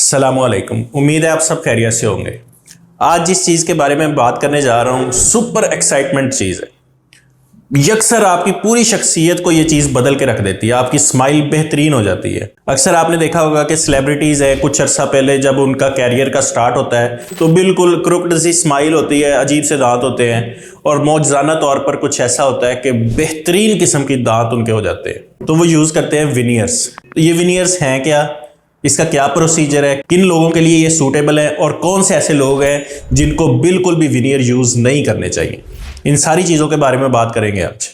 अस्सलामुअलैकुम। उम्मीद है आप सब खैरियत से होंगे। आज जिस चीज़ के बारे में बात करने जा रहा हूँ सुपर एक्साइटमेंट चीज़ है। यकसर आपकी पूरी शख्सियत को ये चीज़ बदल के रख देती है, आपकी स्माइल बेहतरीन हो जाती है। अक्सर आपने देखा होगा कि सेलिब्रिटीज़ है, कुछ अर्सा पहले जब उनका कैरियर का स्टार्ट होता है तो बिल्कुल क्रुक्ड सी स्माइल होती है, अजीब से दांत होते हैं और मौजज़ाना तौर पर कुछ ऐसा होता है कि बेहतरीन किस्म की दांत उनके हो जाते हैं। तो वो यूज़ करते हैं विनियर्स। तो ये विनियर्स हैं क्या, इसका क्या प्रोसीजर है, किन लोगों के लिए ये सूटेबल है और कौन से ऐसे लोग हैं जिनको बिल्कुल भी विनियर यूज़ नहीं करने चाहिए, इन सारी चीज़ों के बारे में बात करेंगे आज।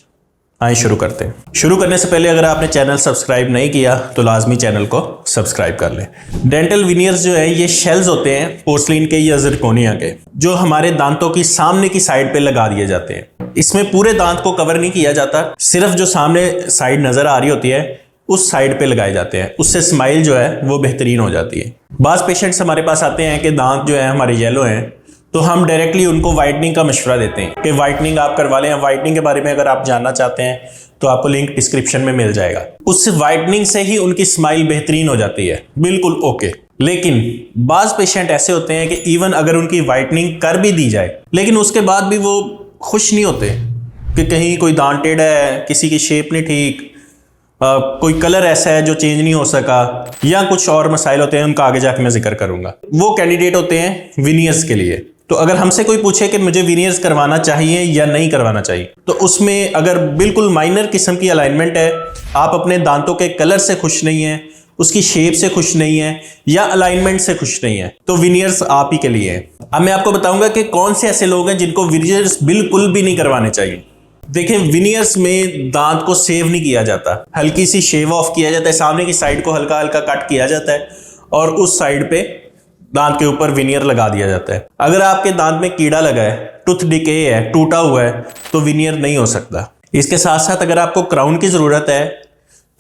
आइए शुरू करते हैं। शुरू करने से पहले अगर आपने चैनल सब्सक्राइब नहीं किया तो लाजमी चैनल को सब्सक्राइब कर लें। डेंटल विनियर्स जो है ये शेल्स होते हैं पोर्सलिन के या जिरकोनिया के, जो हमारे दांतों की सामने की साइड पे लगा दिए जाते हैं। इसमें पूरे दांत को कवर नहीं किया जाता, सिर्फ जो सामने साइड नज़र आ रही होती है उस साइड पे लगाए जाते हैं। उससे स्माइल जो है वो बेहतरीन हो जाती है। बाज़ पेशेंट्स हमारे पास आते हैं कि दांत जो है हमारे येलो हैं, तो हम डायरेक्टली उनको वाइटनिंग का मशवरा देते हैं कि वाइटनिंग आप करवा लें। वाइटनिंग के बारे में अगर आप जानना चाहते हैं तो आपको लिंक डिस्क्रिप्शन में मिल जाएगा। उस वाइटनिंग से ही उनकी स्माइल बेहतरीन हो जाती है, बिल्कुल ओके। लेकिन बाज़ पेशेंट ऐसे होते हैं कि इवन अगर उनकी वाइटनिंग कर भी दी जाए लेकिन उसके बाद भी वो खुश नहीं होते कि कहीं कोई दांत टेढ़ा है, किसी की शेप नहीं ठीक, कोई कलर ऐसा है जो चेंज नहीं हो सका, या कुछ और मसाइल होते हैं, उनका आगे जाके मैं जिक्र करूंगा। वो कैंडिडेट होते हैं विनियर्स के लिए। तो अगर हमसे कोई पूछे कि मुझे विनियर्स करवाना चाहिए या नहीं करवाना चाहिए, तो उसमें अगर बिल्कुल माइनर किस्म की अलाइनमेंट है, आप अपने दांतों के कलर से खुश नहीं है, उसकी शेप से खुश नहीं है या अलाइनमेंट से खुश नहीं है, तो विनियर्स आप ही के लिए है। अब मैं आपको बताऊंगा कि कौन से ऐसे लोग हैं जिनको विनियर्स बिल्कुल भी नहीं करवाने चाहिए। देखें, विनियर्स में दांत को सेव नहीं किया जाता, हल्की सी शेव ऑफ किया जाता है, सामने की साइड को हल्का हल्का कट किया जाता है और उस साइड पे दांत के ऊपर विनियर लगा दिया जाता है। अगर आपके दांत में कीड़ा लगा है, टूथ डिके है, टूटा हुआ है, तो विनियर नहीं हो सकता। इसके साथ साथ अगर आपको क्राउन की ज़रूरत है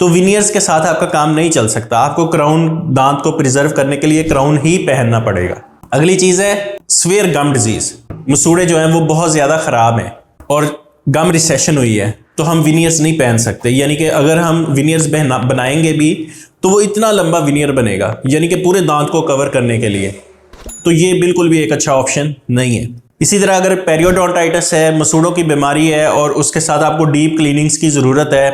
तो विनियर्स के साथ आपका काम नहीं चल सकता। आपको क्राउन, दांत को प्रिजर्व करने के लिए क्राउन ही पहनना पड़ेगा। अगली चीज़ है स्वेयर गम डिजीज़। मसूड़े जो हैं वो बहुत ज़्यादा ख़राब हैं और गम रिसेशन हुई है, तो हम विनियर्स नहीं पहन सकते। यानी कि अगर हम विनियर्स बनाएंगे भी तो वो इतना लंबा विनियर बनेगा, यानी कि पूरे दांत को कवर करने के लिए, तो ये बिल्कुल भी एक अच्छा ऑप्शन नहीं है। इसी तरह अगर पेरियोडोंटाइटिस है, मसूड़ों की बीमारी है और उसके साथ आपको डीप क्लीनिंग्स की ज़रूरत है,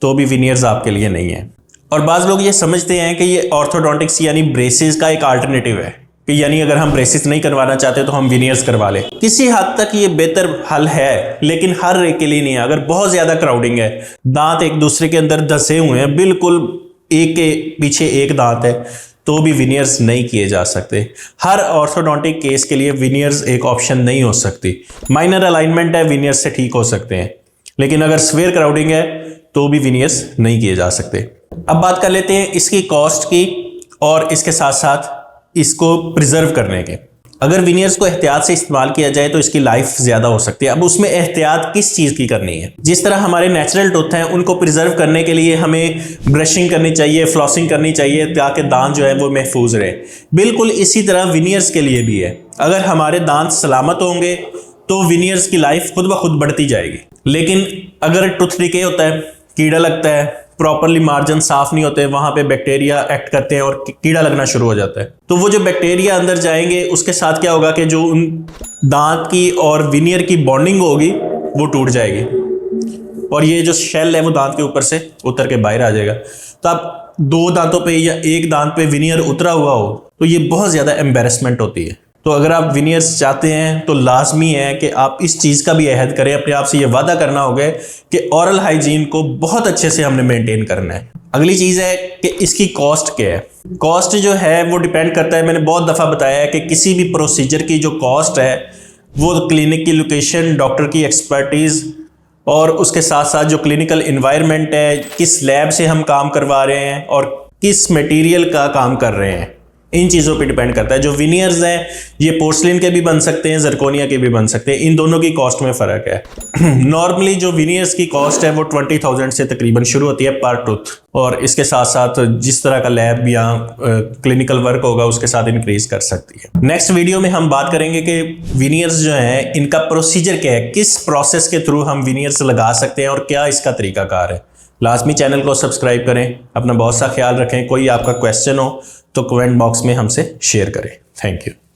तो भी विनियर्स आपके लिए नहीं है। और बाज़ लोग ये समझते हैं कि ये ऑर्थोडोंटिक्स यानी ब्रेसेस का एक अल्टरनेटिव है, कि यानी अगर हम ब्रेसेस नहीं करवाना चाहते तो हम विनियर्स करवा लें। किसी हद तक ये बेहतर हल है, लेकिन हर एक के लिए नहीं है। अगर बहुत ज़्यादा क्राउडिंग है, दांत एक दूसरे के अंदर धंसे हुए हैं, बिल्कुल एक के पीछे एक दांत है, तो भी विनियर्स नहीं किए जा सकते। हर ऑर्थोडोंटिक केस के लिए विनियर्स एक ऑप्शन नहीं हो सकती। माइनर अलाइनमेंट है, विनियर्स से ठीक हो सकते हैं, लेकिन अगर स्वेयर क्राउडिंग है तो भी विनियर्स नहीं किए जा सकते। अब बात कर लेते हैं इसकी कॉस्ट की और इसके साथ साथ इसको प्रिजर्व करने के। अगर विनियर्स को एहतियात से इस्तेमाल किया जाए तो इसकी लाइफ ज़्यादा हो सकती है। अब उसमें एहतियात किस चीज़ की करनी है? जिस तरह हमारे नेचुरल टूथ हैं उनको प्रिजर्व करने के लिए हमें ब्रशिंग करनी चाहिए, फ्लॉसिंग करनी चाहिए, ताकि दांत जो है वो महफूज रहे। बिल्कुल इसी तरह विनियर्स के लिए भी है। अगर हमारे दांत सलामत होंगे तो विनियर्स की लाइफ खुद ब खुद बढ़ती जाएगी। लेकिन अगर टूथ डिके होता है, कीड़ा लगता है, प्रॉपरली मार्जिन साफ नहीं होते, वहां पे बैक्टीरिया एक्ट करते हैं और कीड़ा लगना शुरू हो जाता है, तो वो जो बैक्टीरिया अंदर जाएंगे उसके साथ क्या होगा कि जो उन दांत की और विनियर की बॉन्डिंग होगी वो टूट जाएगी और ये जो शेल है वो दांत के ऊपर से उतर के बाहर आ जाएगा। तो आप दो दांतों पे या एक दांत पे विनियर उतरा हुआ हो तो ये बहुत ज़्यादा एम्बेरसमेंट होती है। तो अगर आप विनियर्स चाहते हैं तो लाजमी है कि आप इस चीज़ का भी अहद करें, अपने आप से ये वादा करना होगा कि ओरल हाइजीन को बहुत अच्छे से हमने मेंटेन करना है। अगली चीज़ है कि इसकी कॉस्ट क्या है। कॉस्ट जो है वो डिपेंड करता है, मैंने बहुत दफ़ा बताया है कि किसी भी प्रोसीजर की जो कॉस्ट है वो क्लिनिक की लोकेशन, डॉक्टर की एक्सपर्टीज़ और उसके साथ साथ जो क्लिनिकल इन्वायरमेंट है, किस लैब से हम काम करवा रहे हैं और किस मटेरियल का काम कर रहे हैं, इन चीज़ों पे डिपेंड करता है। जो विनियर्स हैं ये पोर्सलिन के भी बन सकते हैं, जिरकोनिया के भी बन सकते हैं। इन दोनों की कॉस्ट में फ़र्क है। नॉर्मली जो विनियर्स की कॉस्ट है वो 20,000 से तकरीबन शुरू होती है पर टूथ, और इसके साथ साथ जिस तरह का लैब या क्लिनिकल वर्क होगा उसके साथ इंक्रीज कर सकती है। नेक्स्ट वीडियो में हम बात करेंगे कि विनियर्स जो हैं इनका प्रोसीजर क्या है, किस प्रोसेस के थ्रू हम विनियर्स लगा सकते हैं और क्या इसका तरीकाकार है। लाजमी चैनल को सब्सक्राइब करें, अपना बहुत सा ख्याल रखें। कोई आपका क्वेश्चन हो तो कमेंट बॉक्स में हमसे शेयर करें। Thank you.